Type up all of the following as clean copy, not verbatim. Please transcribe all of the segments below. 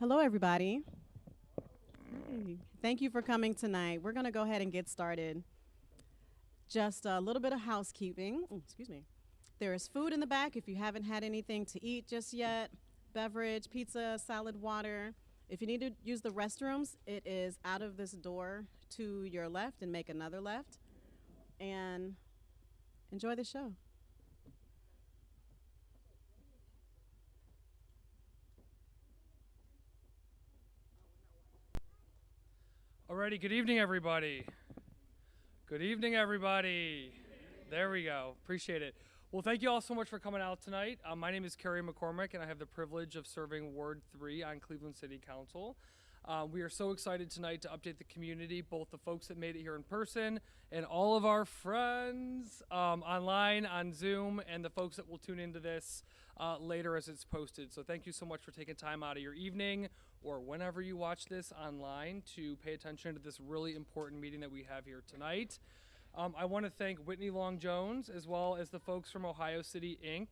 Hello, everybody. Hey, thank you for coming tonight. We're going to go ahead and get started. Just a little bit of housekeeping. Excuse me. There is food in the back if you haven't had anything to eat just yet. Beverage, pizza, salad, water. If you need to use the restrooms, it is out of this door to your left and make another left. And enjoy the show. Alrighty, good evening, everybody. Good evening, everybody. There we go. Appreciate it. Well, thank you all so much for coming out tonight. My name is Kerry McCormick, and I have the privilege of serving Ward 3 on Cleveland City Council. We are so excited tonight to update the community, both the folks that made it here in person and all of our friends online on Zoom and the folks that will tune into this later as it's posted. So thank you so much for taking time out of your evening or whenever you watch this online to pay attention to this really important meeting that we have here tonight. I want to thank Whitney Long-Jones as well as the folks from Ohio City Inc.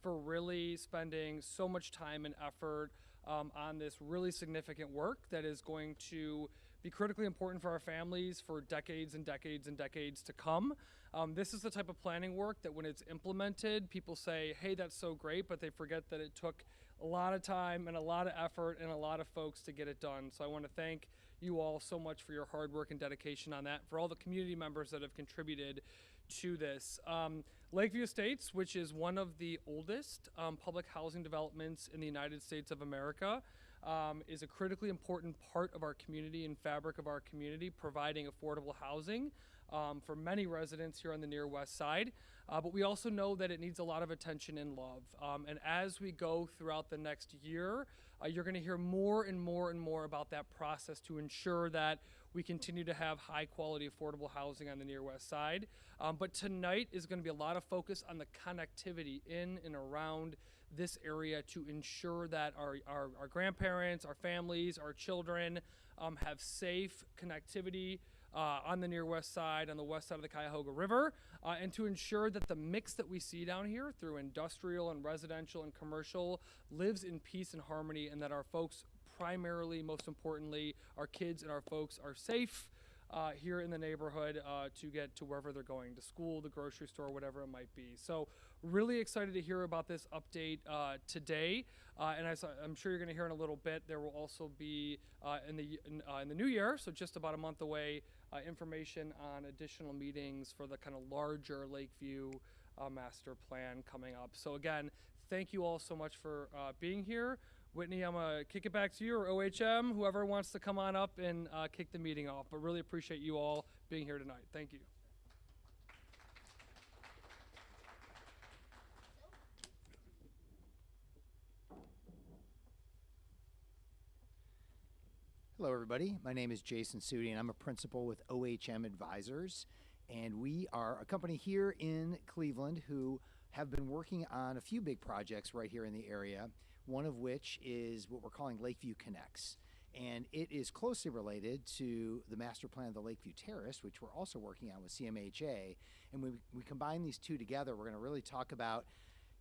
For really spending so much time and effort on this really significant work that is going to be critically important for our families for decades and decades and decades to come. This is the type of planning work that when it's implemented, people say, hey, that's so great, but they forget that it took a lot of time and a lot of effort and a lot of folks to get it done. So I want to thank you all so much for your hard work and dedication on that, for all the community members that have contributed to this. Lakeview Estates, which is one of the oldest public housing developments in the United States of America, is a critically important part of our community and fabric of our community, providing affordable housing for many residents here on the near west side. But we also know that it needs a lot of attention and love. And as we go throughout the next year, you're going to hear more and more and more about that process to ensure that we continue to have high quality affordable housing on the near west side. But tonight is going to be a lot of focus on the connectivity in and around this area to ensure that our grandparents, our families, our children have safe connectivity on the near west side, on the west side of the Cuyahoga River, and to ensure that the mix that we see down here through industrial and residential and commercial lives in peace and harmony, and that our folks primarily, most importantly, our kids and our folks are safe here in the neighborhood to get to wherever they're going, to school, the grocery store, whatever it might be. So really excited to hear about this update today. And as I'm sure you're going to hear in a little bit, there will also be in the new year, so just about a month away, information on additional meetings for the kind of larger Lakeview master plan coming up. So again, thank you all so much for being here. Whitney, I'm going to kick it back to you, or OHM, whoever wants to come on up and kick the meeting off. But really appreciate you all being here tonight. Thank you. Hello, everybody. My name is Jason Sudi, and I'm a principal with OHM Advisors. And we are a company here in Cleveland who have been working on a few big projects right here in the area, one of which is what we're calling Lakeview Connects. And it is closely related to the master plan of the Lakeview Terrace, which we're also working on with CMHA. And when we combine these two together, we're going to really talk about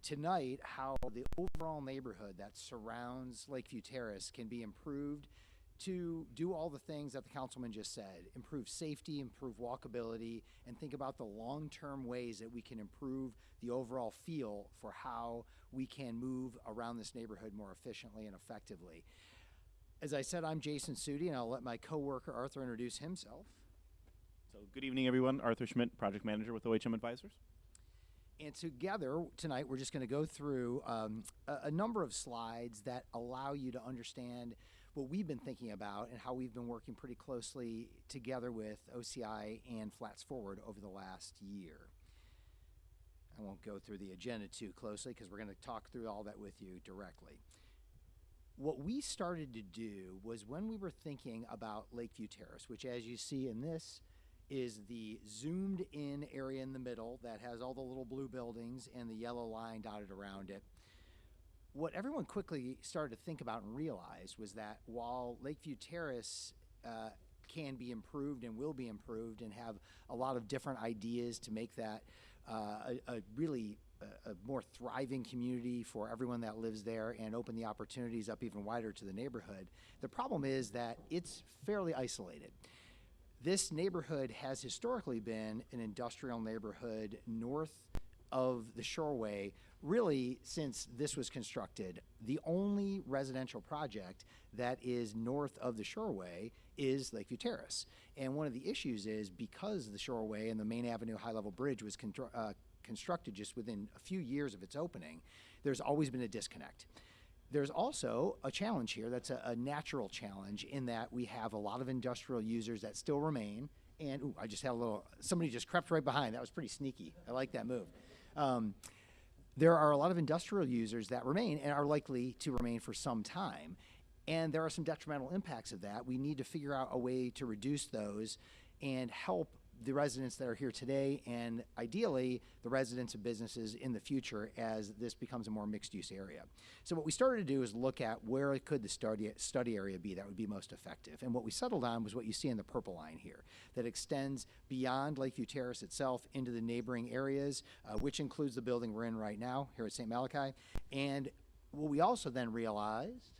tonight how the overall neighborhood that surrounds Lakeview Terrace can be improved to do all the things that the councilman just said: improve safety, improve walkability, and think about the long-term ways that we can improve the overall feel for how we can move around this neighborhood more efficiently and effectively. As I said, I'm Jason Sudi, and I'll let my coworker Arthur introduce himself. So good evening, everyone. Arthur Schmidt, project manager with OHM Advisors. And together tonight, we're just going to go through a number of slides that allow you to understand what we've been thinking about and how we've been working pretty closely together with OCI and Flats Forward over the last year. I won't go through the agenda too closely because we're going to talk through all that with you directly. What we started to do was, when we were thinking about Lakeview Terrace, which, as you see in this, is the zoomed in area in the middle that has all the little blue buildings and the yellow line dotted around it. What everyone quickly started to think about and realize was that while Lakeview Terrace can be improved and will be improved and have a lot of different ideas to make that a really a more thriving community for everyone that lives there and open the opportunities up even wider to the neighborhood. The problem is that it's fairly isolated. This neighborhood has historically been an industrial neighborhood north of the Shoreway, really since this was constructed. The only residential project that is north of the Shoreway is Lakeview Terrace. And one of the issues is because the Shoreway and the Main Avenue high-level bridge was constructed just within a few years of its opening, there's always been a disconnect. There's also a challenge here that's a natural challenge in that we have a lot of industrial users that still remain. And ooh, I just had somebody just crept right behind. That was pretty sneaky. I like that move. There are a lot of industrial users that remain and are likely to remain for some time. And there are some detrimental impacts of that. We need to figure out a way to reduce those and help the residents that are here today and ideally the residents of businesses in the future as this becomes a more mixed-use area. So what we started to do is look at where could the study area be that would be most effective. And what we settled on was what you see in the purple line here that extends beyond Lakeview Terrace itself into the neighboring areas, which includes the building we're in right now here at St. Malachi. And what we also then realized,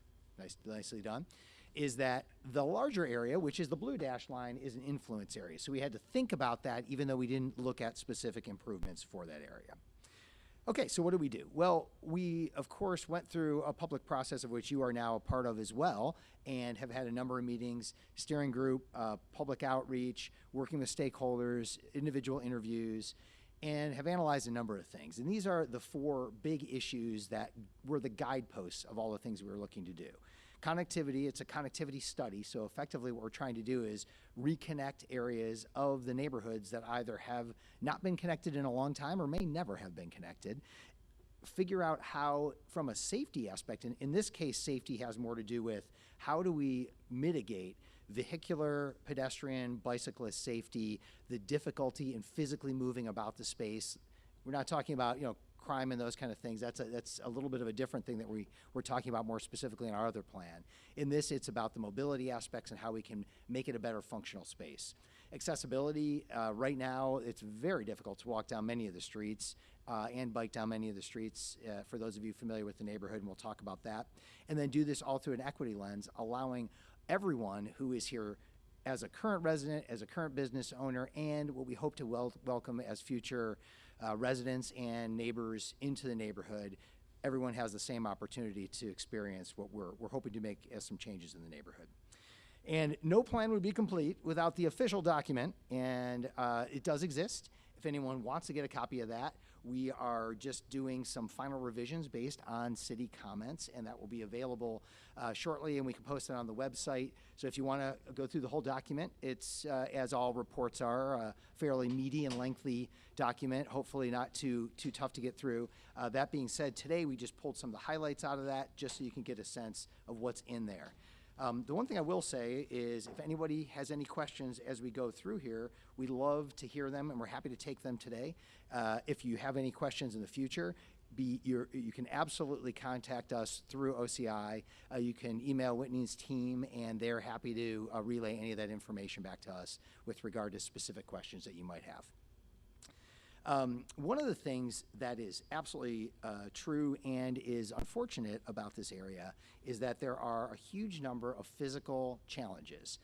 nicely done, is that the larger area, which is the blue dashed line, is an influence area. So we had to think about that even though we didn't look at specific improvements for that area. Okay, so what do we do? Well, we, of course, went through a public process of which you are now a part of as well and have had a number of meetings, steering group, public outreach, working with stakeholders, individual interviews, and have analyzed a number of things. And these are the 4 big issues that were the guideposts of all the things we were looking to do. Connectivity, it's a connectivity study, so effectively what we're trying to do is reconnect areas of the neighborhoods that either have not been connected in a long time or may never have been connected. Figure out how, from a safety aspect, and in this case safety has more to do with how do we mitigate vehicular, pedestrian, bicyclist safety, the difficulty in physically moving about the space. We're not talking about, crime and those kind of things. That's a little bit of a different thing that we're talking about more specifically in our other plan. In this, it's about the mobility aspects and how we can make it a better functional space. Accessibility, right now, it's very difficult to walk down many of the streets and bike down many of the streets for those of you familiar with the neighborhood, and we'll talk about that. And then do this all through an equity lens, allowing everyone who is here as a current resident, as a current business owner, and what we hope to welcome as future residents and neighbors into the neighborhood, everyone has the same opportunity to experience what we're hoping to make as some changes in the neighborhood. And no plan would be complete without the official document, and it does exist. If anyone wants to get a copy of that, we are just doing some final revisions based on city comments, and that will be available shortly, and we can post it on the website. So if you want to go through the whole document, it's, as all reports are, a fairly meaty and lengthy document, hopefully not too tough to get through. That being said, today we just pulled some of the highlights out of that just so you can get a sense of what's in there. The one thing I will say is if anybody has any questions as we go through here, we love to hear them and we're happy to take them today. If you have any questions in the future, you can absolutely contact us through OCI. You can email Whitney's team and they're happy to relay any of that information back to us with regard to specific questions that you might have. One of the things that is absolutely true and is unfortunate about this area is that there are a huge number of physical challenges.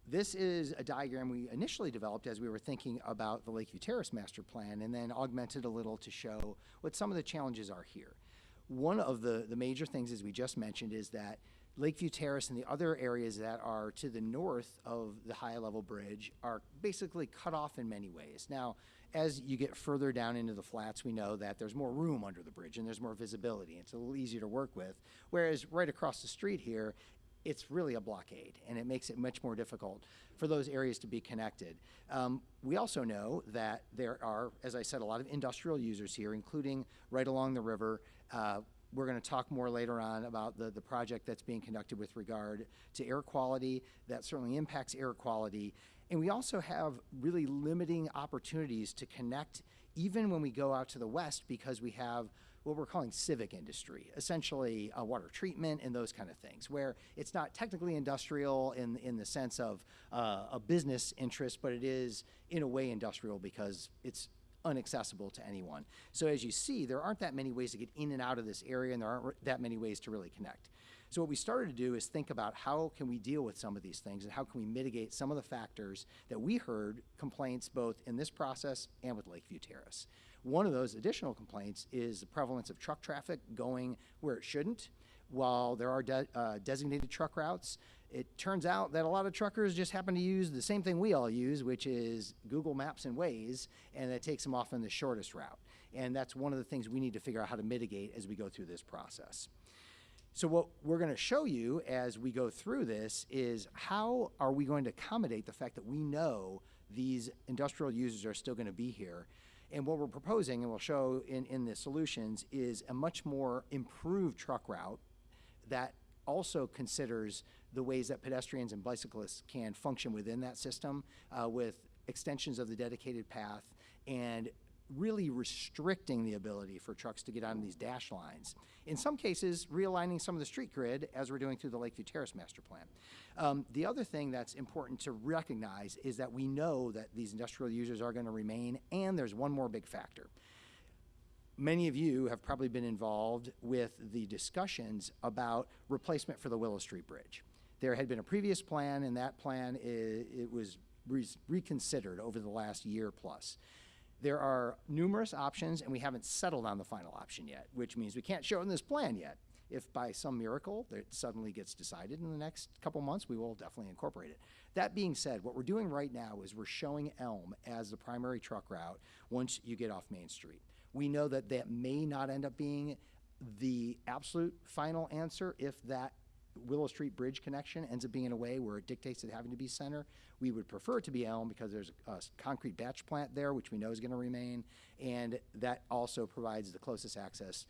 This is a diagram we initially developed as we were thinking about the Lakeview Terrace Master Plan and then augmented a little to show what some of the challenges are here. One of the major things, as we just mentioned, is that Lakeview Terrace and the other areas that are to the north of the high-level bridge are basically cut off in many ways. Now, as you get further down into the flats, we know that there's more room under the bridge and there's more visibility. It's a little easier to work with. Whereas right across the street here, it's really a blockade and it makes it much more difficult for those areas to be connected. We also know that there are, as I said, a lot of industrial users here, including right along the river. We're going to talk more later on about the project that's being conducted with regard to air quality. That certainly impacts air quality. And we also have really limiting opportunities to connect even when we go out to the west because we have what we're calling civic industry, essentially water treatment and those kind of things, where it's not technically industrial in the sense of a business interest, but it is in a way industrial because it's inaccessible to anyone. So as you see, there aren't that many ways to get in and out of this area, and there aren't that many ways to really connect. So what we started to do is think about how can we deal with some of these things and how can we mitigate some of the factors that we heard complaints both in this process and with Lakeview Terrace. One of those additional complaints is the prevalence of truck traffic going where it shouldn't. While there are designated truck routes, it turns out that a lot of truckers just happen to use the same thing we all use, which is Google Maps and Waze, and that takes them often the shortest route. And that's one of the things we need to figure out how to mitigate as we go through this process. So what we're going to show you as we go through this is how are we going to accommodate the fact that we know these industrial users are still going to be here. And what we're proposing, and we'll show in the solutions, is a much more improved truck route that also considers the ways that pedestrians and bicyclists can function within that system with extensions of the dedicated path and really restricting the ability for trucks to get on these dash lines. In some cases, realigning some of the street grid as we're doing through the Lakeview Terrace Master Plan. The other thing that's important to recognize is that we know that these industrial users are going to remain, and there's one more big factor. Many of you have probably been involved with the discussions about replacement for the Willow Street Bridge. There had been a previous plan, and that plan it was reconsidered over the last year plus. There are numerous options, and we haven't settled on the final option yet, which means we can't show it in this plan yet. If by some miracle it suddenly gets decided in the next couple months, we will definitely incorporate it. That being said, what we're doing right now is we're showing Elm as the primary truck route once you get off Main Street. We know that that may not end up being the absolute final answer if that Willow Street Bridge connection ends up being in a way where it dictates it having to be center. We would prefer it to be Elm because there's a concrete batch plant there, which we know is going to remain, and that also provides the closest access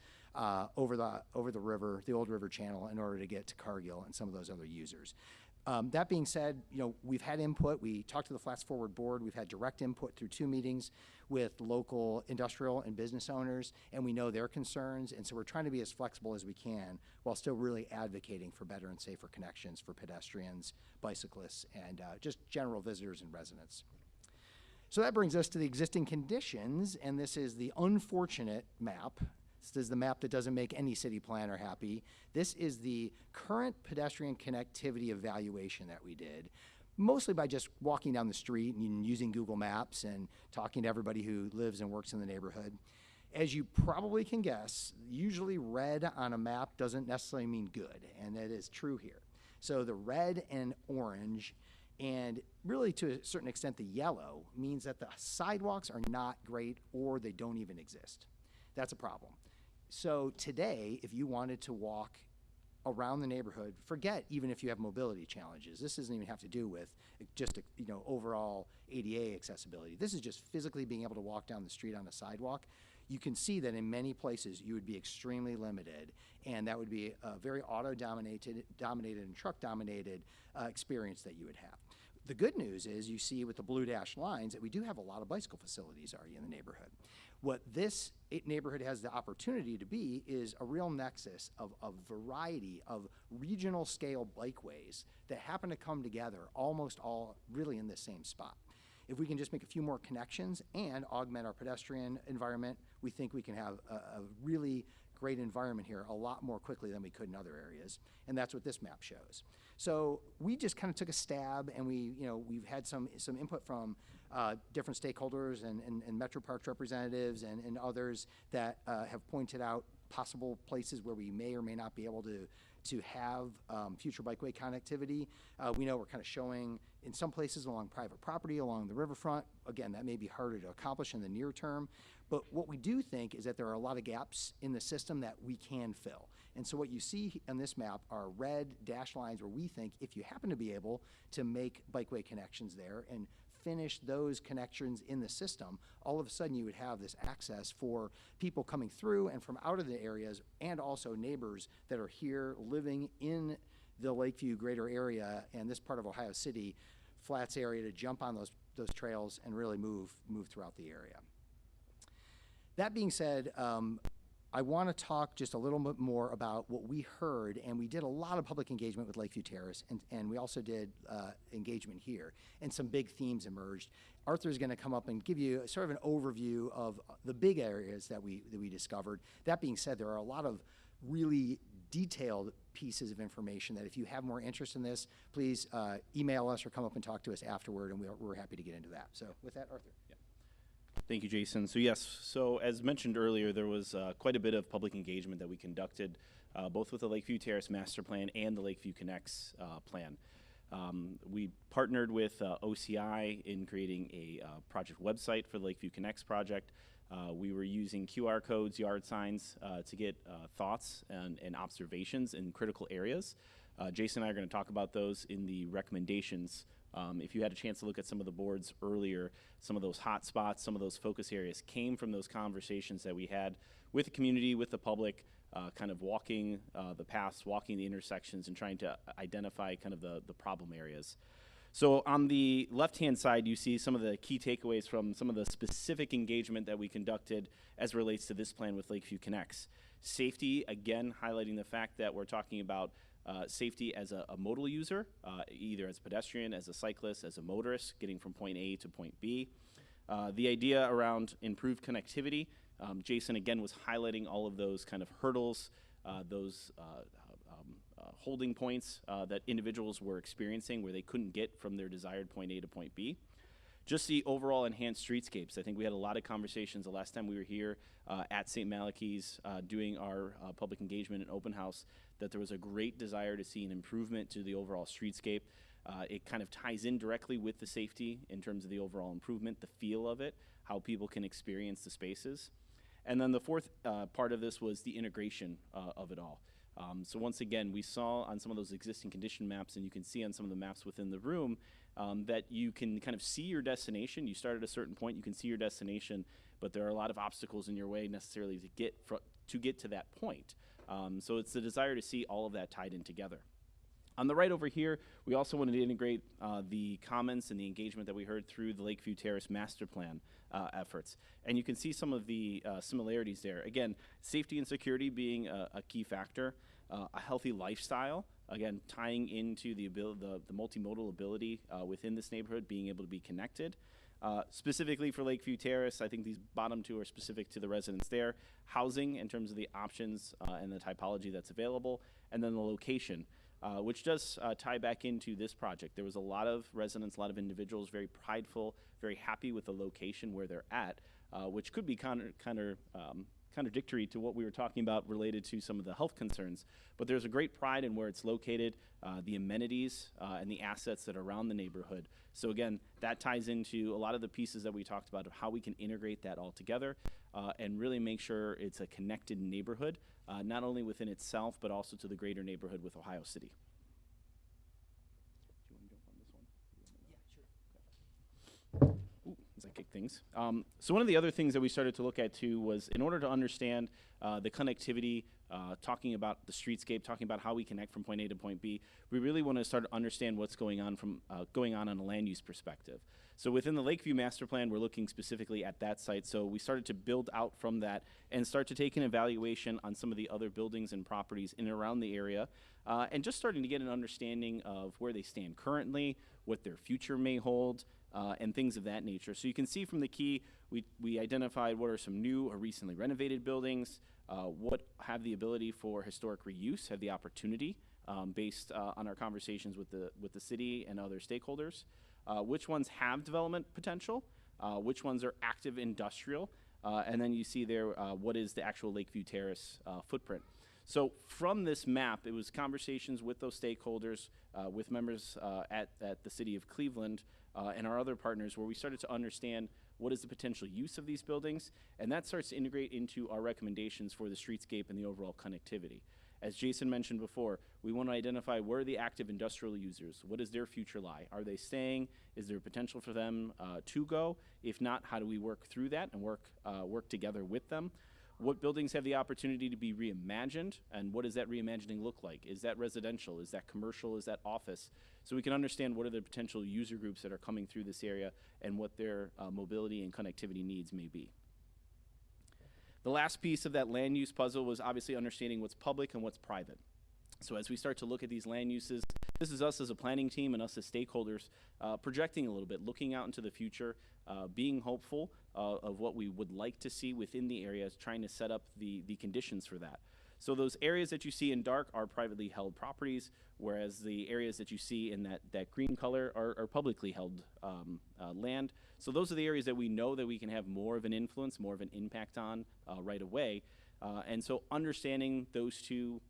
over the river, the old river channel, in order to get to Cargill and some of those other users. That being said, we've had input. We talked to the Flats Forward board. We've had direct input through 2 meetings with local industrial and business owners, and we know their concerns. And so we're trying to be as flexible as we can while still really advocating for better and safer connections for pedestrians, bicyclists, and just general visitors and residents. So that brings us to the existing conditions, and this is the unfortunate map. This is the map that doesn't make any city planner happy. This is the current pedestrian connectivity evaluation that we did, mostly by just walking down the street and using Google Maps and talking to everybody who lives and works in the neighborhood. As you probably can guess, usually red on a map doesn't necessarily mean good, and that is true here. So the red and orange, and really to a certain extent the yellow, means that the sidewalks are not great or they don't even exist. That's a problem. So today, if you wanted to walk around the neighborhood, forget even if you have mobility challenges. This doesn't even have to do with just overall ADA accessibility. This is just physically being able to walk down the street on a sidewalk. You can see that in many places you would be extremely limited, and that would be a very auto-dominated and truck-dominated experience that you would have. The good news is you see with the blue dashed lines that we do have a lot of bicycle facilities already in the neighborhood. What this neighborhood has the opportunity to be is a real nexus of a variety of regional scale bikeways that happen to come together almost all really in the same spot. If we can just make a few more connections and augment our pedestrian environment, we think we can have a really great environment here a lot more quickly than we could in other areas, and that's what this map shows. So we just kind of took a stab, and we've had some input from different stakeholders and Metro Parks representatives and others that have pointed out possible places where we may or may not be able to have future bikeway connectivity. We know we're kind of showing in some places along private property, along the riverfront. Again, that may be harder to accomplish in the near term, but what we do think is that there are a lot of gaps in the system that we can fill. And so what you see on this map are red dashed lines where we think if you happen to be able to make bikeway connections there and finish those connections in the system, all of a sudden you would have this access for people coming through and from out of the areas, and also neighbors that are here living in the Lakeview greater area and this part of Ohio City Flats area to jump on those trails and really move throughout the area. That being said, I want to talk just a little bit more about what we heard, and we did a lot of public engagement with Lakeview Terrace, and we also did engagement here, and some big themes emerged. Arthur's going to come up and give you sort of an overview of the big areas that we discovered. That being said, there are a lot of really detailed pieces of information that if you have more interest in this, please email us or come up and talk to us afterward, and we're happy to get into that. So with that, Arthur. Yeah. Thank you, Jason. So yes, so as mentioned earlier, there was quite a bit of public engagement that we conducted, both with the Lakeview Terrace Master Plan and the Lakeview Connects plan. We partnered with OCI in creating a project website for the Lakeview Connects project. We were using QR codes, yard signs, to get thoughts and observations in critical areas. Jason and I are going to talk about those in the recommendations. If you had a chance to look at some of the boards earlier, some of those hot spots, some of those focus areas came from those conversations that we had with the community, with the public, kind of walking the paths, walking the intersections, and trying to identify kind of the problem areas. So on the left-hand side, you see some of the key takeaways from some of the specific engagement that we conducted as relates to this plan with Lakeview Connects. Safety, again, highlighting the fact that we're talking about safety as a modal user, either as a pedestrian, as a cyclist, as a motorist, getting from point A to point B. The idea around improved connectivity, Jason again was highlighting all of those kind of hurdles, those holding points that individuals were experiencing where they couldn't get from their desired point A to point B. Just the overall enhanced streetscapes. I think we had a lot of conversations the last time we were here at St. Malachy's doing our public engagement and open house, that there was a great desire to see an improvement to the overall streetscape. It kind of ties in directly with the safety in terms of the overall improvement, the feel of it, how people can experience the spaces. And then the fourth part of this was the integration of it all. So once again, we saw on some of those existing condition maps, and you can see on some of the maps within the room, that you can kind of see your destination. You start at a certain point, you can see your destination, but there are a lot of obstacles in your way necessarily to get to that point. So it's the desire to see all of that tied in together. On the right over here, we also wanted to integrate the comments and the engagement that we heard through the Lakeview Terrace Master Plan efforts. And you can see some of the similarities there. Again, safety and security being a key factor, a healthy lifestyle, again, tying into the multimodal ability within this neighborhood, being able to be connected. Specifically for Lakeview Terrace, I think these bottom two are specific to the residents there. Housing in terms of the options and the typology that's available, and then the location. Which does tie back into this project. There was a lot of residents, a lot of individuals very prideful, very happy with the location where they're at, which could be contradictory to what we were talking about related to some of the health concerns. But there's a great pride in where it's located, the amenities, and the assets that are around the neighborhood. So again, that ties into a lot of the pieces that we talked about of how we can integrate that all together and really make sure it's a connected neighborhood, not only within itself, but also to the greater neighborhood with Ohio City. Do you want to jump on this one? Yeah, sure. Ooh, as I kick things. So one of the other things that we started to look at too was, in order to understand the connectivity, talking about the streetscape, talking about how we connect from point A to point B, we really want to start to understand what's going on on a land use perspective. So within the Lakeview Master Plan, we're looking specifically at that site. So we started to build out from that and start to take an evaluation on some of the other buildings and properties in and around the area, and just starting to get an understanding of where they stand currently, what their future may hold, and things of that nature. So you can see from the key, we identified what are some new or recently renovated buildings, what have the ability for historic reuse, have the opportunity based on our conversations with the city and other stakeholders, which ones have development potential, which ones are active industrial, and then you see there what is the actual Lakeview Terrace footprint. So from this map, it was conversations with those stakeholders, with members at the city of Cleveland, and our other partners, where we started to understand what is the potential use of these buildings, and that starts to integrate into our recommendations for the streetscape and the overall connectivity. As Jason mentioned before, we want to identify where are the active industrial users, what does their future lie? Are they staying? Is there potential for them to go? If not, how do we work through that and work together with them? What buildings have the opportunity to be reimagined, and what does that reimagining look like? Is that residential? Is that commercial? Is that office? So we can understand what are the potential user groups that are coming through this area and what their mobility and connectivity needs may be. The last piece of that land use puzzle was obviously understanding what's public and what's private. So as we start to look at these land uses, this is us as a planning team and us as stakeholders projecting a little bit, looking out into the future, being hopeful of what we would like to see within the areas, trying to set up the conditions for that. So those areas that you see in dark are privately held properties, whereas the areas that you see in that green color are publicly held land. So those are the areas that we know that we can have more of an influence, more of an impact on right away. And so understanding those two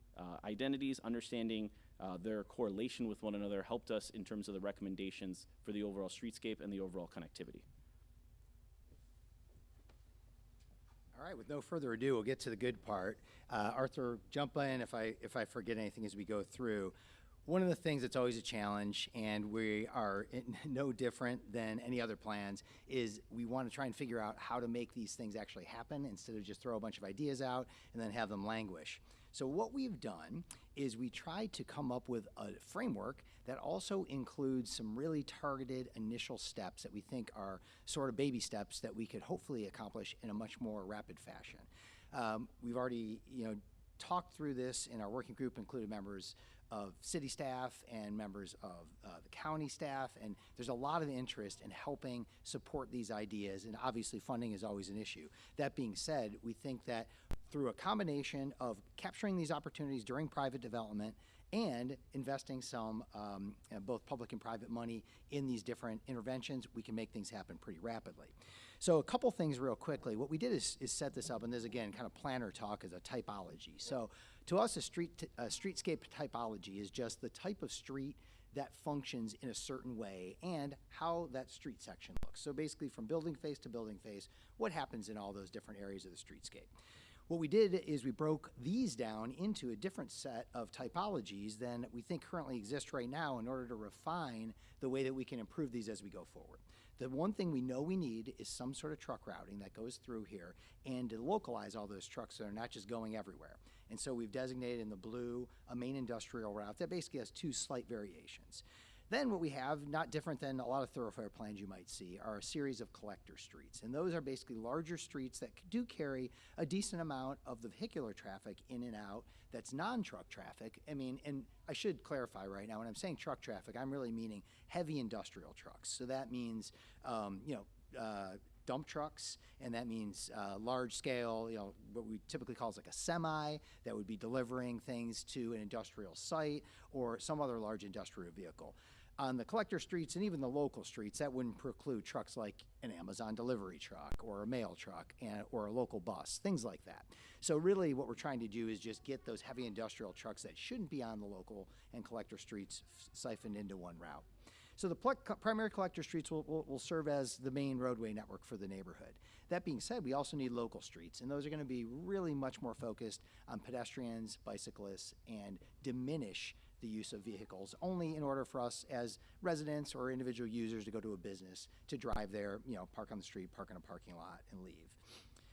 identities, understanding their correlation with one another helped us in terms of the recommendations for the overall streetscape and the overall connectivity. All right, with no further ado, we'll get to the good part. Arthur, jump in if I forget anything as we go through. One of the things that's always a challenge, and we are no different than any other plans, is we want to try and figure out how to make these things actually happen instead of just throw a bunch of ideas out and then have them languish. So what we've done is we tried to come up with a framework that also includes some really targeted initial steps that we think are sort of baby steps that we could hopefully accomplish in a much more rapid fashion. We've already, talked through this in our working group, included members of city staff and members of the county staff, and there's a lot of interest in helping support these ideas, and obviously funding is always an issue. That being said, we think that through a combination of capturing these opportunities during private development and investing some both public and private money in these different interventions, we can make things happen pretty rapidly. So a couple things real quickly. What we did is set this up, and this again kind of planner talk as a typology. So to us, a streetscape typology is just the type of street that functions in a certain way and how that street section looks. So basically from building face to building face, what happens in all those different areas of the streetscape. What we did is we broke these down into a different set of typologies than we think currently exist right now in order to refine the way that we can improve these as we go forward. The one thing we know we need is some sort of truck routing that goes through here and to localize all those trucks so they're not just going everywhere. And so we've designated in the blue a main industrial route that basically has two slight variations. Then what we have, not different than a lot of thoroughfare plans you might see, are a series of collector streets. And those are basically larger streets that do carry a decent amount of the vehicular traffic in and out that's non-truck traffic. I mean, and I should clarify right now, when I'm saying truck traffic, I'm really meaning heavy industrial trucks. So that means, dump trucks, and that means large scale, what we typically call is like a semi that would be delivering things to an industrial site or some other large industrial vehicle. On the collector streets and even the local streets, that wouldn't preclude trucks like an Amazon delivery truck or a mail truck or a local bus, things like that. So really what we're trying to do is just get those heavy industrial trucks that shouldn't be on the local and collector streets siphoned into one route. So the primary collector streets will serve as the main roadway network for the neighborhood. That being said, we also need local streets, and those are going to be really much more focused on pedestrians, bicyclists, and diminish the use of vehicles, only in order for us as residents or individual users to go to a business to drive there, park on the street, park in a parking lot, and leave.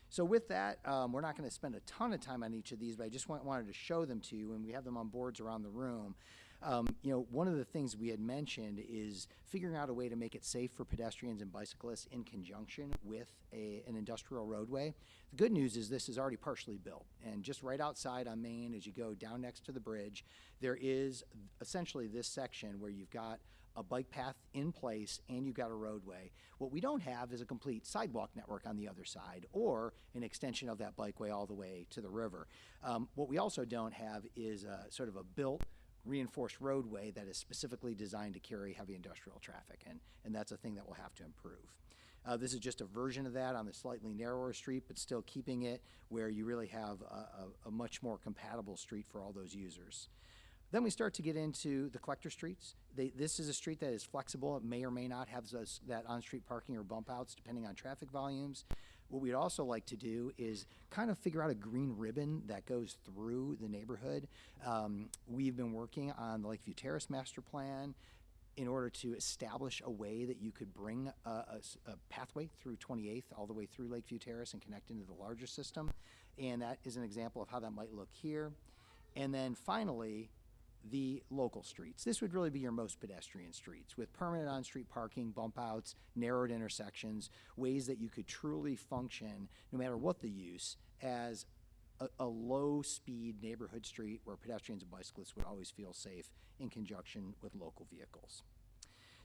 So with that, we're not going to spend a ton of time on each of these, but I just wanted to show them to you, and we have them on boards around the room. One of the things we had mentioned is figuring out a way to make it safe for pedestrians and bicyclists in conjunction with an industrial roadway. The good news is this is already partially built, and just right outside on Main, as you go down next to the bridge, there is essentially this section where you've got a bike path in place and you've got a roadway. What we don't have is a complete sidewalk network on the other side or an extension of that bikeway all the way to the river. What we also don't have is sort of a built reinforced roadway that is specifically designed to carry heavy industrial traffic, and that's a thing that we'll have to improve. This is just a version of that on the slightly narrower street, but still keeping it where you really have a much more compatible street for all those users. Then we start to get into the collector streets. This is a street that is flexible. It may or may not have that on-street parking or bump outs depending on traffic volumes. What we'd also like to do is kind of figure out a green ribbon that goes through the neighborhood. We've been working on the Lakeview Terrace Master Plan in order to establish a way that you could bring a pathway through 28th all the way through Lakeview Terrace and connect into the larger system. And that is an example of how that might look here. And then finally, the local streets. This would really be your most pedestrian streets with permanent on-street parking, bump outs, narrowed intersections, ways that you could truly function no matter what the use as a low-speed neighborhood street where pedestrians and bicyclists would always feel safe in conjunction with local vehicles.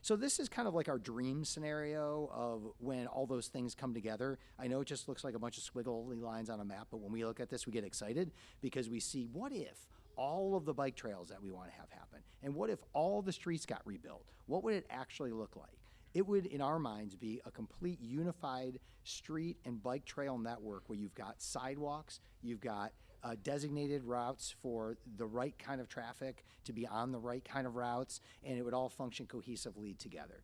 So this is kind of like our dream scenario of when all those things come together. I know it just looks like a bunch of squiggly lines on a map, but when we look at this, we get excited because we see, what if all of the bike trails that we want to have happen? And what if all the streets got rebuilt? What would it actually look like? It would, in our minds, be a complete unified street and bike trail network where you've got sidewalks, you've got designated routes for the right kind of traffic to be on the right kind of routes, and it would all function cohesively together.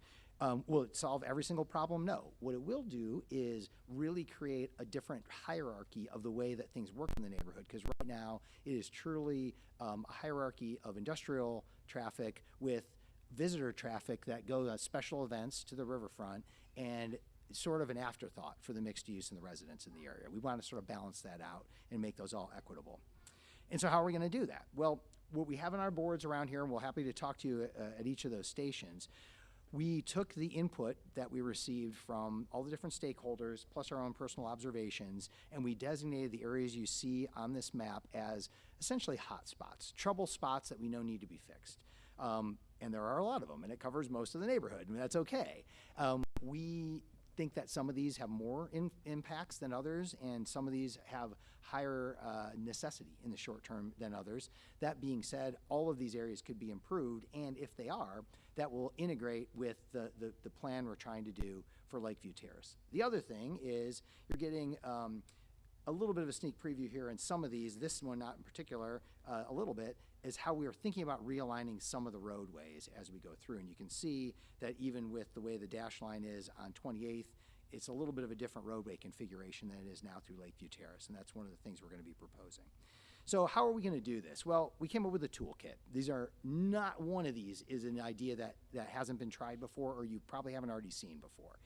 Will it solve every single problem? No. What it will do is really create a different hierarchy of the way that things work in the neighborhood, because right now it is truly a hierarchy of industrial traffic with visitor traffic that goes on special events to the riverfront, and sort of an afterthought for the mixed use and the residents in the area. We want to sort of balance that out and make those all equitable. And so how are we going to do that? Well, what we have on our boards around here, and we're happy to talk to you at each of those stations, we took the input that we received from all the different stakeholders, plus our own personal observations, and we designated the areas you see on this map as essentially hot spots, trouble spots that we know need to be fixed. And there are a lot of them, and it covers most of the neighborhood, and that's okay. We think that some of these have more impacts than others, and some of these have higher necessity in the short term than others. That being said, all of these areas could be improved, and if they are, that will integrate with the plan we're trying to do for Lakeview Terrace. The other thing is you're getting a little bit of a sneak preview here in some of these, this one not in particular, a little bit, is how we are thinking about realigning some of the roadways as we go through. And you can see that even with the way the dash line is on 28th, it's a little bit of a different roadway configuration than it is now through Lakeview Terrace, and that's one of the things we're going to be proposing. So how are we going to do this? Well, we came up with a toolkit. These are not one of these is an idea that hasn't been tried before, or you probably haven't already seen before.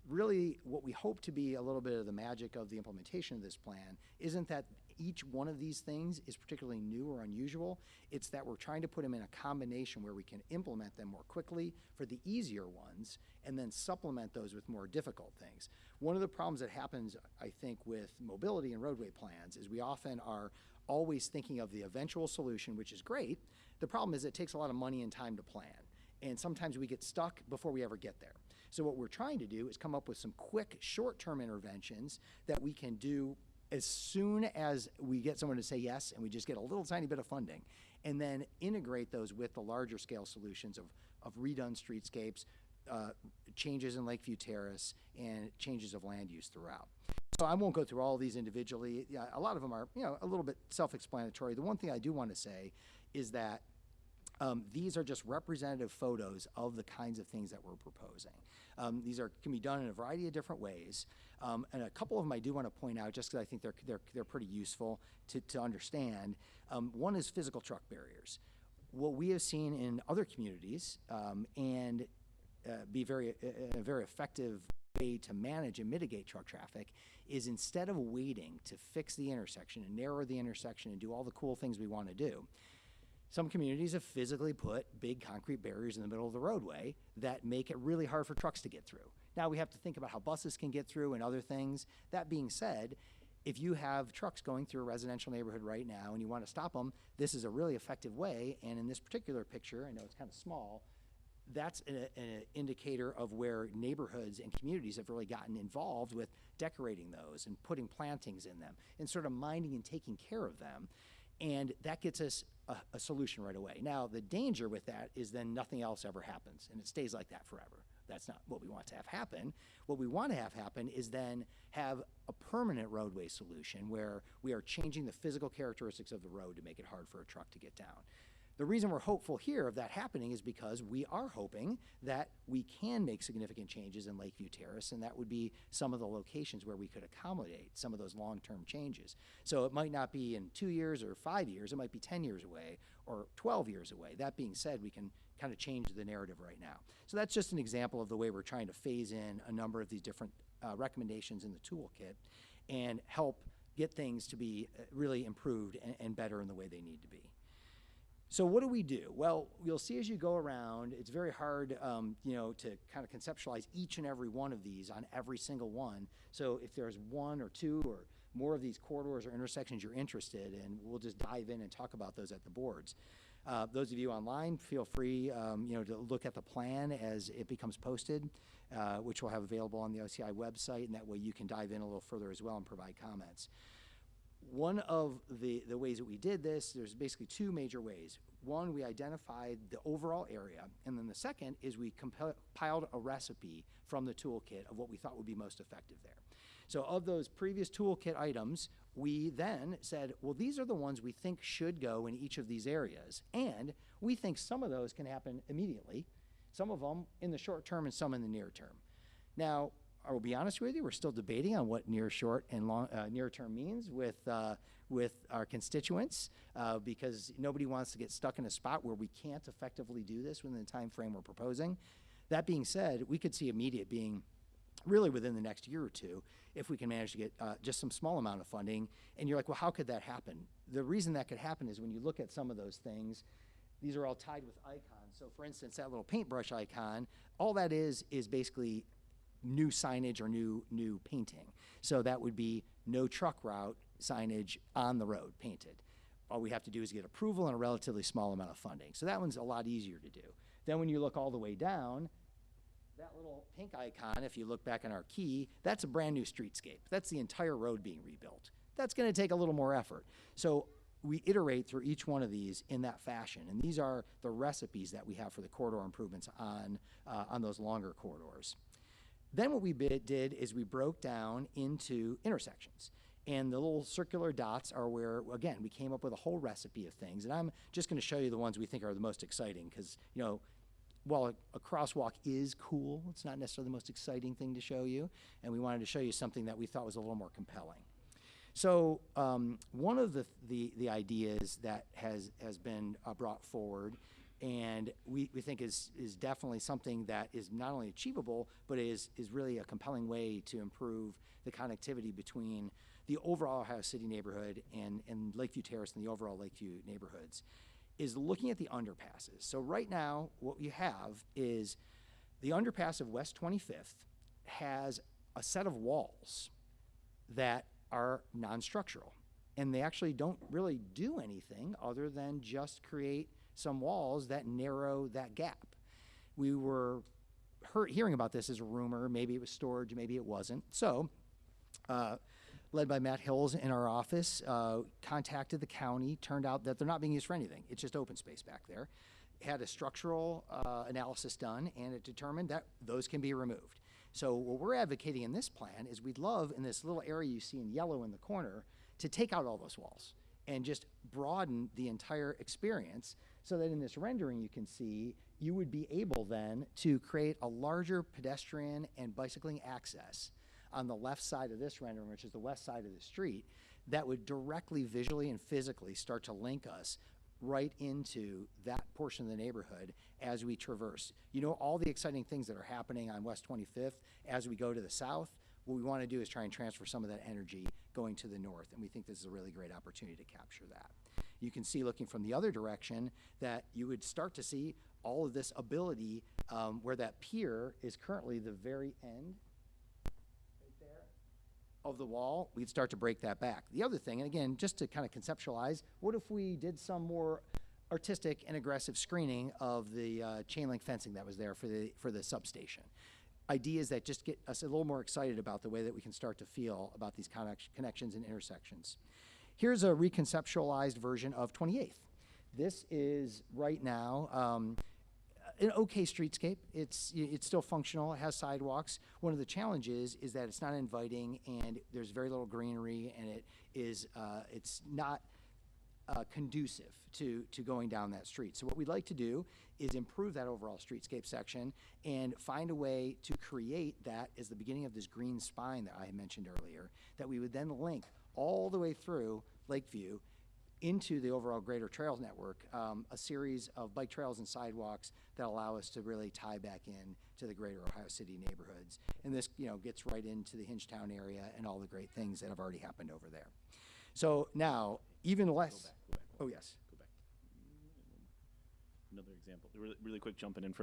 Really, what we hope to be a little bit of the magic of the implementation of this plan isn't that each one of these things is particularly new or unusual. It's that we're trying to put them in a combination where we can implement them more quickly for the easier ones and then supplement those with more difficult things. One of the problems that happens, I think, with mobility and roadway plans is we often are always thinking of the eventual solution, which is great. The problem is it takes a lot of money and time to plan, and sometimes we get stuck before we ever get there. So what we're trying to do is come up with some quick short-term interventions that we can do as soon as we get someone to say yes, and we just get a little tiny bit of funding, and then integrate those with the larger scale solutions of redone streetscapes, changes in Lakeview Terrace, and changes of land use throughout. So I won't go through all of these individually. Yeah, a lot of them are, a little bit self-explanatory. The one thing I do want to say is that these are just representative photos of the kinds of things that we're proposing. These can be done in a variety of different ways, and a couple of them I do want to point out just because I think they're pretty useful to understand. One is physical truck barriers. What we have seen in other communities and be a very effective way to manage and mitigate truck traffic is instead of waiting to fix the intersection and narrow the intersection and do all the cool things we want to do, some communities have physically put big concrete barriers in the middle of the roadway that make it really hard for trucks to get through. Now we have to think about how buses can get through and other things. That being said, if you have trucks going through a residential neighborhood right now and you want to stop them, this is a really effective way. And in this particular picture, I know it's kind of small, that's an indicator of where neighborhoods and communities have really gotten involved with decorating those and putting plantings in them and sort of minding and taking care of them. And that gets us a solution right away. Now, the danger with that is then nothing else ever happens, and it stays like that forever. That's not what we want to have happen. What we want to have happen is then have a permanent roadway solution where we are changing the physical characteristics of the road to make it hard for a truck to get down. The reason we're hopeful here of that happening is because we are hoping that we can make significant changes in Lakeview Terrace, and that would be some of the locations where we could accommodate some of those long-term changes. So it might not be in 2 years or 5 years, it might be 10 years away or 12 years away. That being said, we can kind of change the narrative right now. So that's just an example of the way we're trying to phase in a number of these different recommendations in the toolkit and help get things to be really improved and better in the way they need to be. So what do we do? Well, you'll see as you go around, it's very hard, to kind of conceptualize each and every one of these on every single one. So if there's one or two or more of these corridors or intersections you're interested in, we'll just dive in and talk about those at the boards. Those of you online, feel free to look at the plan as it becomes posted, which we'll have available on the OCI website, and that way you can dive in a little further as well and provide comments. One of the ways that we did this, there's basically two major ways. One, we identified the overall area, and then the second is we compiled a recipe from the toolkit of what we thought would be most effective there. So of those previous toolkit items, we then said, well, these are the ones we think should go in each of these areas, and we think some of those can happen immediately, some of them in the short term and some in the near term. Now, I will be honest with you, we're still debating on what near, short, and long near term means with our constituents because nobody wants to get stuck in a spot where we can't effectively do this within the time frame we're proposing. That being said, we could see immediate being really within the next year or two if we can manage to get just some small amount of funding. And you're like, well, how could that happen? The reason that could happen is when you look at some of those things, these are all tied with icons. So for instance, that little paintbrush icon, all that is basically new signage or new painting. So that would be no truck route signage on the road painted. All we have to do is get approval and a relatively small amount of funding. So that one's a lot easier to do. Then when you look all the way down, that little pink icon, if you look back on our key, that's a brand new streetscape. That's the entire road being rebuilt. That's going to take a little more effort. So we iterate through each one of these in that fashion. And these are the recipes that we have for the corridor improvements on those longer corridors. Then what we did is we broke down into intersections. And the little circular dots are where, again, we came up with a whole recipe of things. And I'm just going to show you the ones we think are the most exciting because, while a crosswalk is cool, it's not necessarily the most exciting thing to show you. And we wanted to show you something that we thought was a little more compelling. So one of the ideas that has been brought forward and we think is definitely something that is not only achievable, but is really a compelling way to improve the connectivity between the overall Ohio City neighborhood and Lakeview Terrace and the overall Lakeview neighborhoods, is looking at the underpasses. So right now, what we have is the underpass of West 25th has a set of walls that are non-structural, and they actually don't really do anything other than just create some walls that narrow that gap. We were hearing about this as a rumor. Maybe it was storage, maybe it wasn't. So, led by Matt Hills in our office, contacted the county. Turned out that they're not being used for anything. It's just open space back there. Had a structural analysis done, and it determined that those can be removed. So what we're advocating in this plan is we'd love, in this little area you see in yellow in the corner, to take out all those walls and just broaden the entire experience so that in this rendering you can see you would be able then to create a larger pedestrian and bicycling access on the left side of this rendering, which is the west side of the street, that would directly visually and physically start to link us right into that portion of the neighborhood as we traverse. All the exciting things that are happening on West 25th as we go to the south, what we want to do is try and transfer some of that energy going to the north, and we think this is a really great opportunity to capture that. You can see, looking from the other direction, that you would start to see all of this ability where that pier is currently the very end right there of the wall. We'd start to break that back. The other thing, and again, just to kind of conceptualize, what if we did some more artistic and aggressive screening of the chain link fencing that was there for the substation? Ideas that just get us a little more excited about the way that we can start to feel about these connections and intersections. Here's a reconceptualized version of 28th. This is right now an okay streetscape. It's still functional. It has sidewalks. One of the challenges is that it's not inviting and there's very little greenery, and it's not conducive to going down that street. So what we'd like to do is improve that overall streetscape section and find a way to create that as the beginning of this green spine that I mentioned earlier, that we would then link all the way through Lakeview into the overall greater trails network, a series of bike trails and sidewalks that allow us to really tie back in to the greater Ohio City neighborhoods. And this gets right into the Hingetown area and all the great things that have already happened over there. So now, even less. Go back. Oh, yes. Go back. another example, really quick jumping in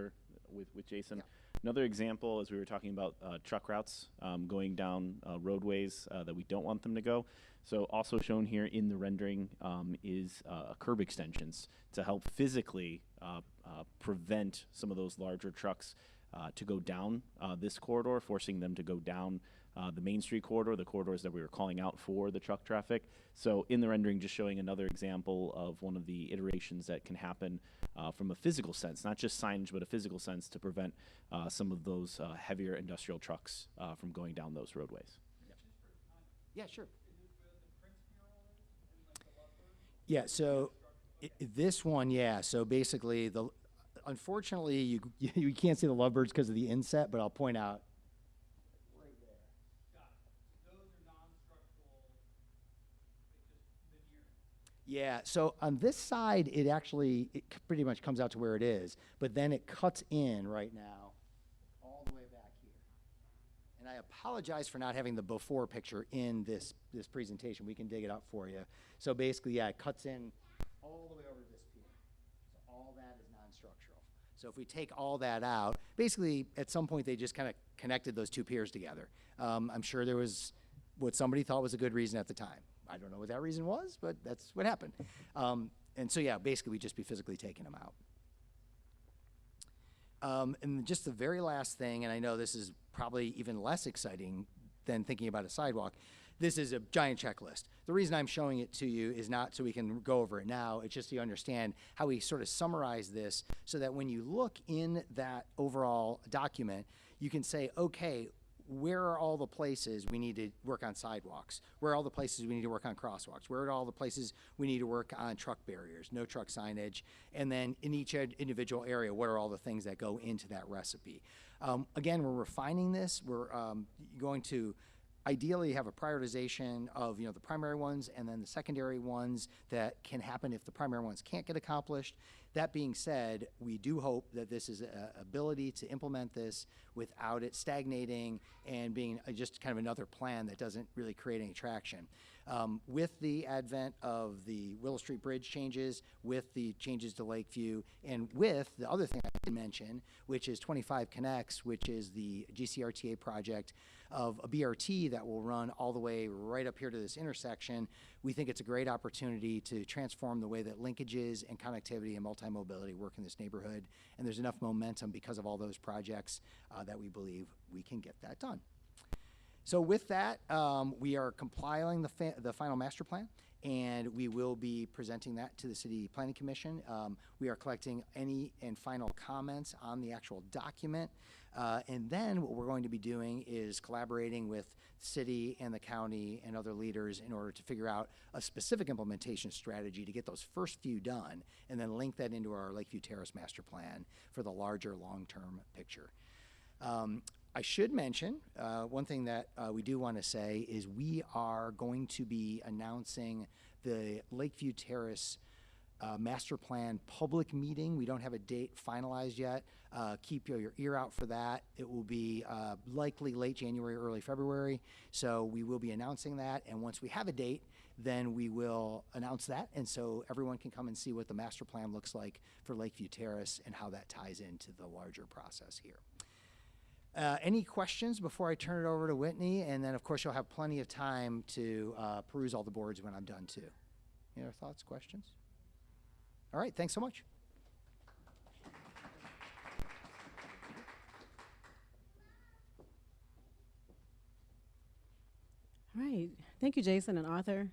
with Jason. Yeah. Another example, as we were talking about truck routes going down roadways that we don't want them to go. So also shown here in the rendering is curb extensions to help physically prevent some of those larger trucks to go down this corridor, forcing them to go down the Main Street corridor, the corridors that we were calling out for the truck traffic. So in the rendering, just showing another example of one of the iterations that can happen from a physical sense, not just signage, but a physical sense to prevent some of those heavier industrial trucks from going down those roadways. Yeah, sure. Yeah, so this one, yeah. So basically, unfortunately, you can't see the lovebirds because of the inset, but I'll point out right there. Got it. Those are non-structural, just linear. Yeah, so on this side, it pretty much comes out to where it is, but then it cuts in right now all the way back here. And I apologize for not having the before picture in this presentation. We can dig it up for you. So basically, yeah, it cuts in all the way over to this pier. So all that is non-structural. So if we take all that out, basically at some point they just kind of connected those two piers together. I'm sure there was what somebody thought was a good reason at the time. I don't know what that reason was, but that's what happened. And so yeah, basically we'd just be physically taking them out. And just the very last thing, and I know this is probably even less exciting than thinking about a sidewalk, this is a giant checklist. The reason I'm showing it to you is not so we can go over it now, it's just so you understand how we sort of summarize this so that when you look in that overall document, you can say, okay, where are all the places we need to work on sidewalks? Where are all the places we need to work on crosswalks? Where are all the places we need to work on truck barriers, no truck signage? And then in each individual area, what are all the things that go into that recipe? Again, we're refining this. We're going to ideally have a prioritization of the primary ones and then the secondary ones that can happen if the primary ones can't get accomplished. That being said, we do hope that this is an ability to implement this without it stagnating and being just kind of another plan that doesn't really create any traction. With the advent of the Willow Street Bridge changes, with the changes to Lakeview, and with the other thing I did mention, which is 25 Connects, which is the GCRTA project of a BRT that will run all the way right up here to this intersection, we think it's a great opportunity to transform the way that linkages and connectivity and multimodality work in this neighborhood. And there's enough momentum because of all those projects that we believe we can get that done. So with that, we are compiling the final master plan, and we will be presenting that to the City Planning Commission. We are collecting any and final comments on the actual document. And then what we're going to be doing is collaborating with the city and the county and other leaders in order to figure out a specific implementation strategy to get those first few done, and then link that into our Lakeview Terrace master plan for the larger long-term picture. I should mention one thing that we do want to say is we are going to be announcing the Lakeview Terrace master plan public meeting. We don't have a date finalized yet. Keep your ear out for that. It will be likely late January, early February. So we will be announcing that. And once we have a date, then we will announce that. And so everyone can come and see what the master plan looks like for Lakeview Terrace and how that ties into the larger process here. Any questions before I turn it over to Whitney? And then, of course, you'll have plenty of time to peruse all the boards when I'm done, too. Any other thoughts, questions? All right, thanks so much. All right. Thank you, Jason and Arthur.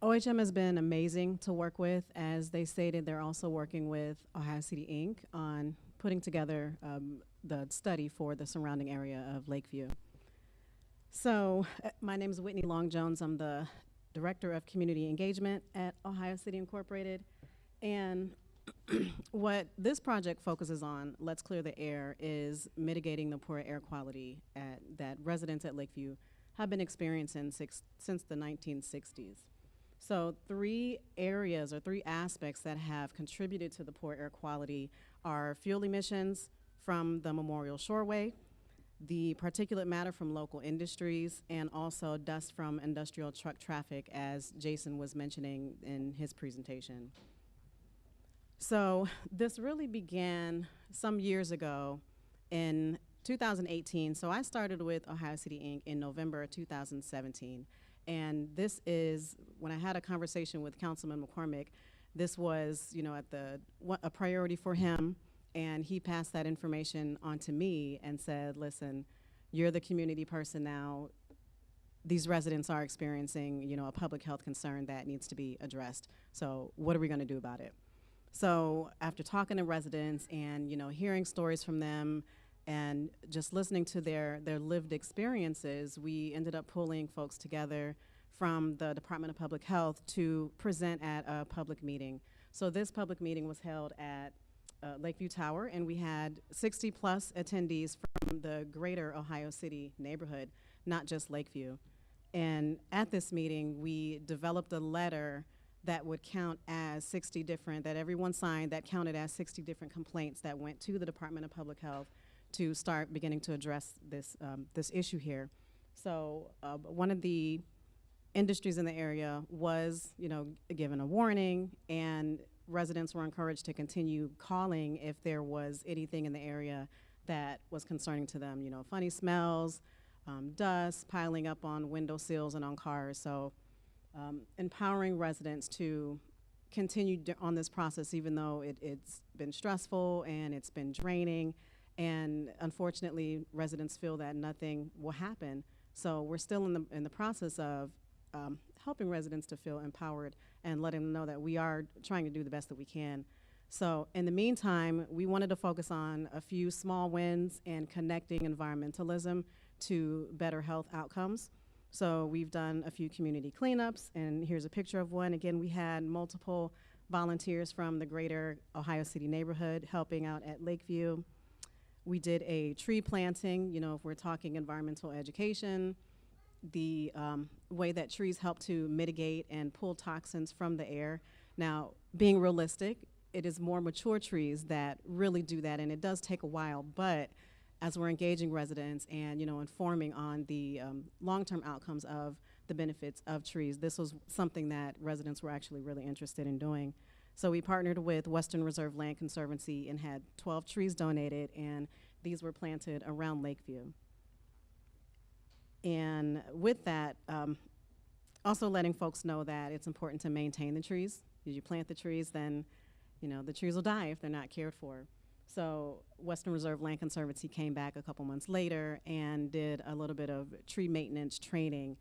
OHM has been amazing to work with. As they stated, they're also working with Ohio City Inc. on putting together the study for the surrounding area of Lakeview. So my name is Whitney Long-Jones. I'm the Director of Community Engagement at Ohio City Incorporated. And what this project focuses on, Let's Clear the Air, is mitigating the poor air quality that residents at Lakeview have been experiencing since the 1960s. So three areas or three aspects that have contributed to the poor air quality are fuel emissions from the Memorial Shoreway, the particulate matter from local industries, and also dust from industrial truck traffic, as Jason was mentioning in his presentation. So this really began some years ago in 2018. So I started with Ohio City Inc. in November of 2017. And this is, when I had a conversation with Councilman McCormick, this was, at a priority for him. And he passed that information on to me and said, listen, you're the community person now. These residents are experiencing, a public health concern that needs to be addressed. So what are we going to do about it? So after talking to residents and, hearing stories from them and just listening to their lived experiences, we ended up pulling folks together from the Department of Public Health to present at a public meeting. So this public meeting was held at Lakeview Tower, and we had 60 plus attendees from the greater Ohio City neighborhood, not just Lakeview. And at this meeting, we developed a letter that would count as 60 different, that everyone signed, that counted as 60 different complaints that went to the Department of Public Health to start beginning to address this, this issue here. So one of the industries in the area was, given a warning, and residents were encouraged to continue calling if there was anything in the area that was concerning to them, funny smells, dust piling up on window sills and on cars. So empowering residents to continue on this process, even though it's been stressful and it's been draining. And unfortunately, residents feel that nothing will happen. So we're still in the process of helping residents to feel empowered and letting them know that we are trying to do the best that we can. So in the meantime, we wanted to focus on a few small wins and connecting environmentalism to better health outcomes. So we've done a few community cleanups, and here's a picture of one. Again, we had multiple volunteers from the greater Ohio City neighborhood helping out at Lakeview. We did a tree planting, if we're talking environmental education, the way that trees help to mitigate and pull toxins from the air. Now, being realistic, it is more mature trees that really do that, and it does take a while, but as we're engaging residents and, informing on the long-term outcomes of the benefits of trees, this was something that residents were actually really interested in doing. So we partnered with Western Reserve Land Conservancy and had 12 trees donated, and these were planted around Lakeview. And with that, also letting folks know that it's important to maintain the trees. If you plant the trees, then the trees will die if they're not cared for. So Western Reserve Land Conservancy came back a couple months later and did a little bit of tree maintenance training,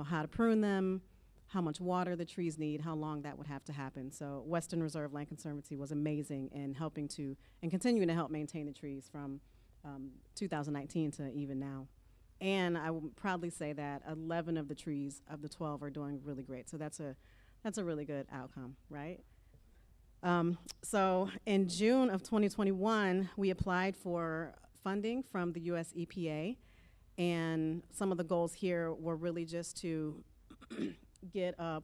how to prune them, how much water the trees need, how long that would have to happen. So Western Reserve Land Conservancy was amazing in helping to and continuing to help maintain the trees from 2019 to even now. And I will proudly say that 11 of the trees of the 12 are doing really great. So that's a really good outcome, right? So in June of 2021, we applied for funding from the US EPA. And some of the goals here were really just to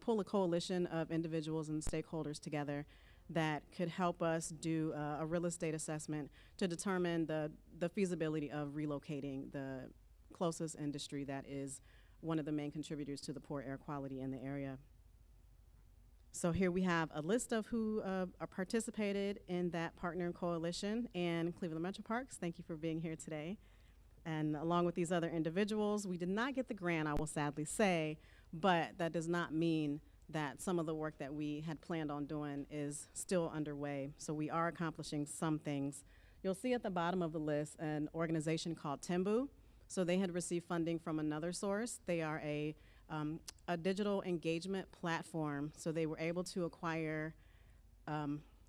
pull a coalition of individuals and stakeholders together that could help us do a real estate assessment to determine the feasibility of relocating the closest industry that is one of the main contributors to the poor air quality in the area. So here we have a list of who participated in that partner coalition, and Cleveland Metro Parks, thank you for being here today. And along with these other individuals, we did not get the grant, I will sadly say, but that does not mean that some of the work that we had planned on doing is still underway. So we are accomplishing some things. You'll see at the bottom of the list an organization called Timbu. So they had received funding from another source. They are a digital engagement platform. So they were able to acquire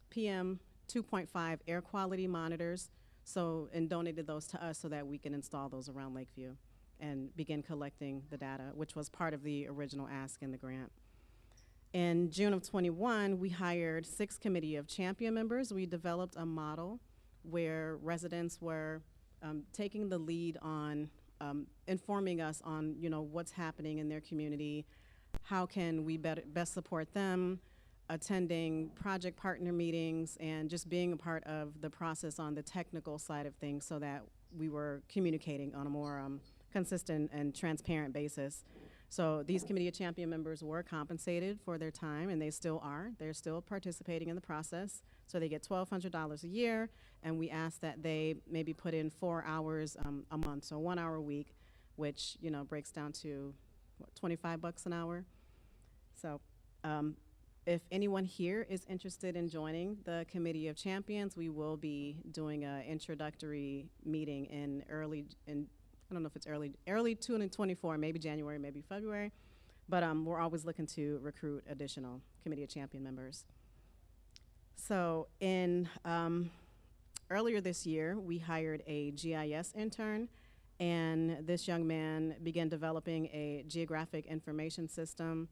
PM 2.5 air quality monitors, and donated those to us so that we can install those around Lakeview and begin collecting the data, which was part of the original ask in the grant. In June of 21, we hired 6 committee of champion members. We developed a model where residents were taking the lead on informing us on, what's happening in their community, how can we best support them, attending project partner meetings, and just being a part of the process on the technical side of things so that we were communicating on a more consistent and transparent basis. So these committee of champion members were compensated for their time, and they still are. They're still participating in the process. So they get $1,200 a year, and we ask that they maybe put in 4 hours a month, so 1 hour a week, which breaks down to what, $25 an hour. So if anyone here is interested in joining the Committee of Champions, we will be doing an introductory meeting in I don't know if it's early 2024, maybe January, maybe February. But we're always looking to recruit additional Committee of Champion members. So in earlier this year, we hired a GIS intern, and this young man began developing a geographic information system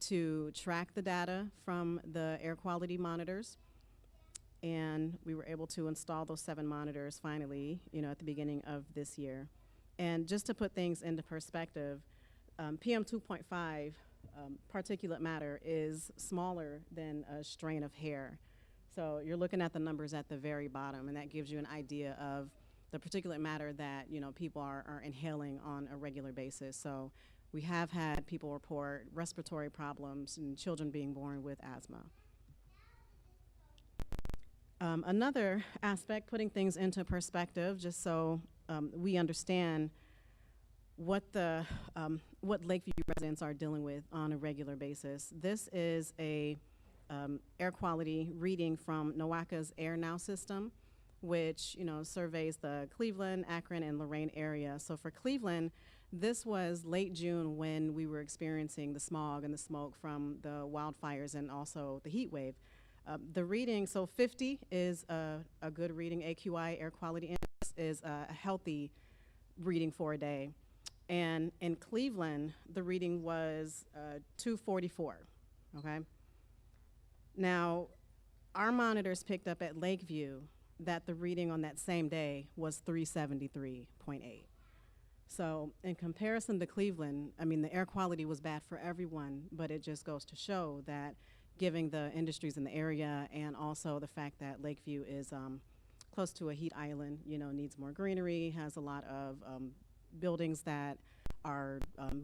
to track the data from the air quality monitors. And we were able to install those 7 monitors finally, at the beginning of this year. And just to put things into perspective, PM 2.5 particulate matter is smaller than a strain of hair. So you're looking at the numbers at the very bottom, and that gives you an idea of the particulate matter that people are inhaling on a regular basis. So we have had people report respiratory problems and children being born with asthma. Another aspect, putting things into perspective, just so we understand what Lakeview residents are dealing with on a regular basis. This is a air quality reading from NOACA's Air Now system, which surveys the Cleveland, Akron, and Lorain area. So for Cleveland, this was late June when we were experiencing the smog and the smoke from the wildfires and also the heat wave. The reading, so 50 is a good reading. AQI, air quality index, is a healthy reading for a day. And in Cleveland, the reading was 244, okay? Now, our monitors picked up at Lakeview that the reading on that same day was 373.8. So in comparison to Cleveland, I mean, the air quality was bad for everyone, but it just goes to show that given the industries in the area and also the fact that Lakeview is close to a heat island, needs more greenery, has a lot of buildings that are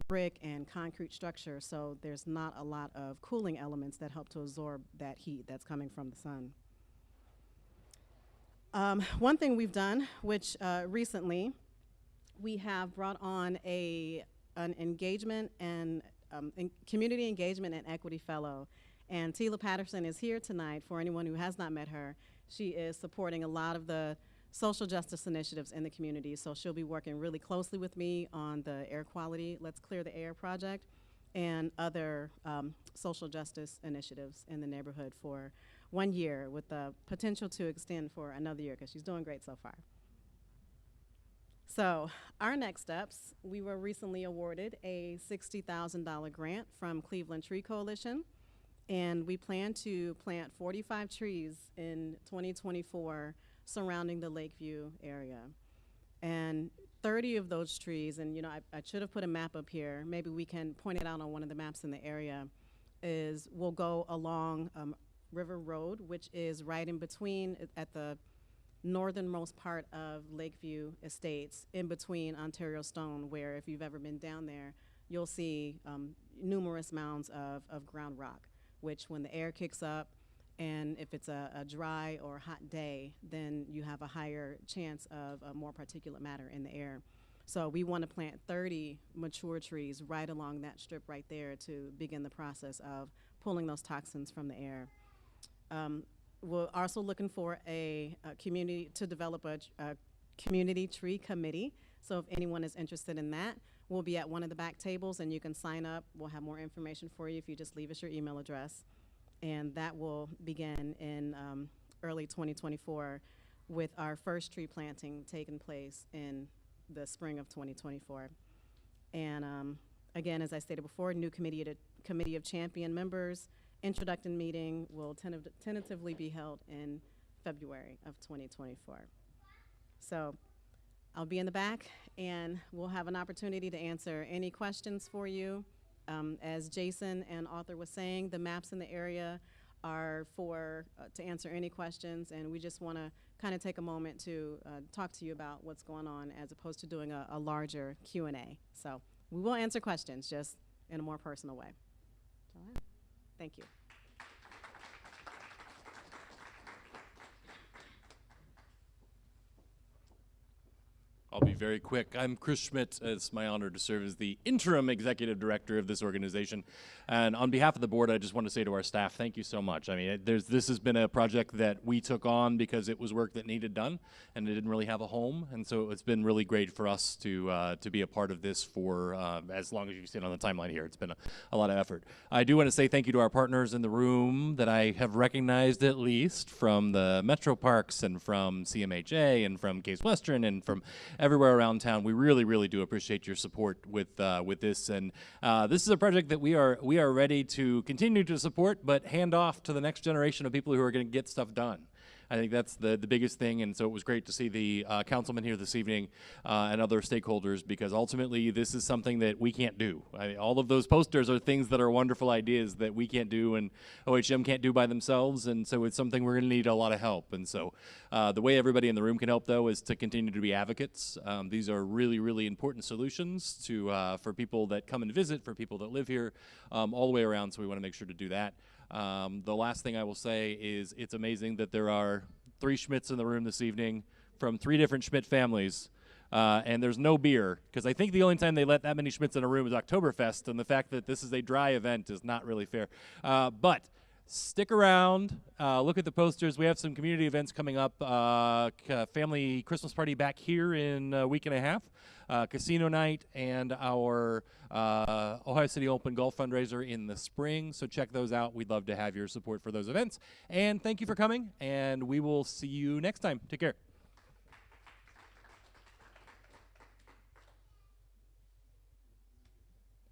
brick and concrete structures, so there's not a lot of cooling elements that help to absorb that heat that's coming from the sun. One thing we've done, which recently we have brought on an engagement and community engagement and equity fellow, and Tila Patterson is here tonight. For anyone who has not met her, she is supporting a lot of the social justice initiatives in the community. So she'll be working really closely with me on the air quality, Let's Clear the Air project, and other social justice initiatives in the neighborhood for 1 year with the potential to extend for another year because she's doing great so far. So our next steps, we were recently awarded a $60,000 grant from Cleveland Tree Coalition, and we plan to plant 45 trees in 2024 surrounding the Lakeview area. And 30 of those trees, and I should have put a map up here, maybe we can point it out on one of the maps in the area, will go along River Road, which is right in between, at the northernmost part of Lakeview Estates, in between Ontario Stone, where if you've ever been down there, you'll see numerous mounds of ground rock, which when the air kicks up, and if it's a dry or hot day, then you have a higher chance of more particulate matter in the air. So we want to plant 30 mature trees right along that strip right there to begin the process of pulling those toxins from the air. We're also looking for a community to develop a community tree committee. So if anyone is interested in that, we'll be at one of the back tables and you can sign up. We'll have more information for you if you just leave us your email address. And that will begin in early 2024 with our first tree planting taking place in the spring of 2024. And again, as I stated before, new committee of champion members, introduction meeting will tentatively be held in February of 2024. So I'll be in the back and we'll have an opportunity to answer any questions for you. As Jason and Arthur was saying, the maps in the area are for to answer any questions, and we just want to kind of take a moment to talk to you about what's going on as opposed to doing a larger Q&A. So we will answer questions just in a more personal way. That's all I have. Thank you. I'll be very quick. I'm Chris Schmidt. It's my honor to serve as the interim executive director of this organization. And on behalf of the board, I just want to say to our staff, thank you so much. I mean, this has been a project that we took on because it was work that needed done, and it didn't really have a home. And so it's been really great for us to be a part of this for as long as you sit on the timeline here. It's been a lot of effort. I do want to say thank you to our partners in the room that I have recognized, at least from the Metro Parks and from CMHA and from Case Western and from everywhere around town. We really, really do appreciate your support with this, and this is a project that we are ready to continue to support, but hand off to the next generation of people who are going to get stuff done. I think that's the biggest thing, and so it was great to see the councilman here this evening and other stakeholders, because ultimately this is something that we can't do. I mean, all of those posters are things that are wonderful ideas that we can't do and OHM can't do by themselves, and so it's something we're going to need a lot of help. And so the way everybody in the room can help, though, is to continue to be advocates. These are really, really important solutions for people that come and visit, for people that live here, all the way around, so we want to make sure to do that. The last thing I will say is it's amazing that there are 3 Schmidts in the room this evening from 3 different Schmidt families, and there's no beer, because I think the only time they let that many Schmidts in a room is Oktoberfest, and the fact that this is a dry event is not really fair. But stick around, look at the posters. We have some community events coming up, family Christmas party back here in a week and a half, casino night, and our Ohio City Open Golf fundraiser in the spring. So check those out. We'd love to have your support for those events. And thank you for coming, and we will see you next time. Take care.